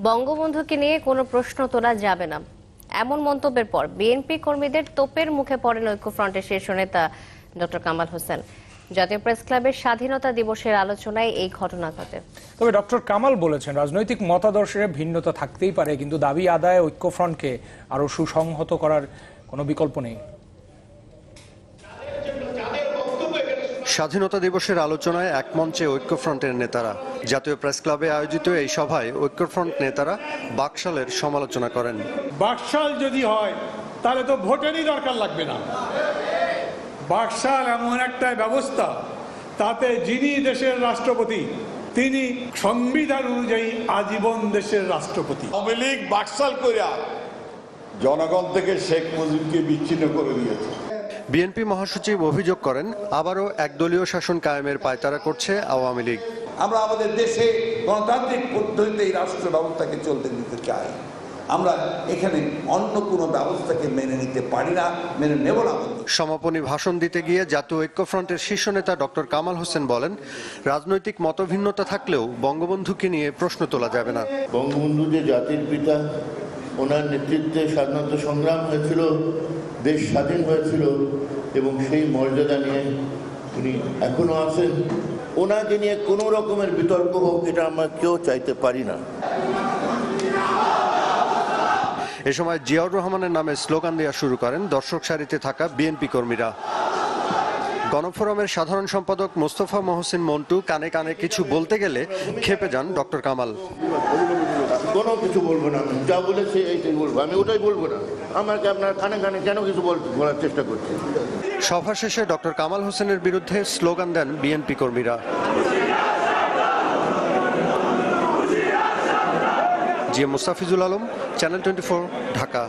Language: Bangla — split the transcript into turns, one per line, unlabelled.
বঙ্গবন্ধুকে নিয়ে কোনো প্রশ্ন তোলা যাবে না, এমন মন্তব্যের পর বিএনপি কর্মীদের তোপের মুখে পড়েন ঐক্যফ্রন্টের শীর্ষ নেতা ডক্টর কামাল হোসেন। জাতীয় প্রেস ক্লাবের স্বাধীনতা দিবসের আলোচনায় এই ঘটনা ঘটে।
তবে ডক্টর কামাল বলেছেন, রাজনৈতিক মতাদর্শে ভিন্নতা থাকতেই পারে, কিন্তু দাবি আদায়ে ঐক্যফ্রন্টকে আরো সুসংহত করার কোনো বিকল্প নেই।
স্বাধীনতা দিবসের আলোচনায় এক মঞ্চে ঐক্যফ্রন্টের নেতারা। জাতীয় প্রেস ক্লাবে আয়োজিত এই সভায় ঐক্যফ্রন্ট নেতারা বাকশালের সমালোচনা করেন।
বাকশাল যদি হয় তাহলে তো ভোটেরই দরকার লাগবে না। বাকশাল এমন একটা ব্যবস্থা, তাতে যিনি দেশের রাষ্ট্রপতি তিনি সংবিধান অনুযায়ী আজীবন দেশের রাষ্ট্রপতি।
আওয়ামী লীগ বাকশাল কইরা জনগণ থেকে শেখ মুজিবকে বিচ্ছিন্ন করে দিয়েছে।
বিএনপি মহাসচিব অভিযোগ করেন, আবারও একদলীয় শাসন কায়েমের পায়তারা করছে আওয়ামী লীগ।
আমরা আমাদের দেশে গণতান্ত্রিক পদ্ধতিতে এই রাষ্ট্র ব্যবস্থাকে চলতে দিতে চাই। আমরা এখানে অন্য কোনো ব্যবস্থাকে মেনে নিতে পারি না, মেনে নেব না।
সমাপনী ভাষণ দিতে গিয়ে জাতীয় ঐক্যফ্রন্টের শীর্ষ নেতা ডক্টর কামাল হোসেন বলেন, রাজনৈতিক মতভিন্নতা থাকলেও বঙ্গবন্ধুকে নিয়ে প্রশ্ন তোলা যাবে না।
বঙ্গবন্ধু যে জাতির পিতা, ওনার নেতৃত্বে স্বাধীনতা সংগ্রাম হয়েছিল, দেশ স্বাধীন হয়েছিল এবং সেই মর্যাদা নিয়ে উনি এখনো আছেন। ওনাকে নিয়ে কোনো রকমের বিতর্ক হোক, এটা আমরা কেউ চাইতে পারি না।
এ সময় জিয়াউর রহমানের নামে স্লোগান দেওয়া শুরু করেন দর্শক সারিতে থাকা বিএনপি কর্মীরা। গণফোরামের সাধারণ সম্পাদক মোস্তফা মহসিন মন্টু কানে কানে কিছু বলতে গেলে ক্ষেপে যান ডক্টর কামাল।
কোনো কিছু বলবো না, আমি যা বলেছি এইটাই বলবো, আমি ওটাই বলবো না। আমাকে আপনার কানে কানে কেন কিছু বলার চেষ্টা করছে।
সভা শেষে ডক্টর কামাল হোসেনের বিরুদ্ধে স্লোগান দেন বিএনপি কর্মীরা। G M Mustafizul Alam, channel 24, Dhaka.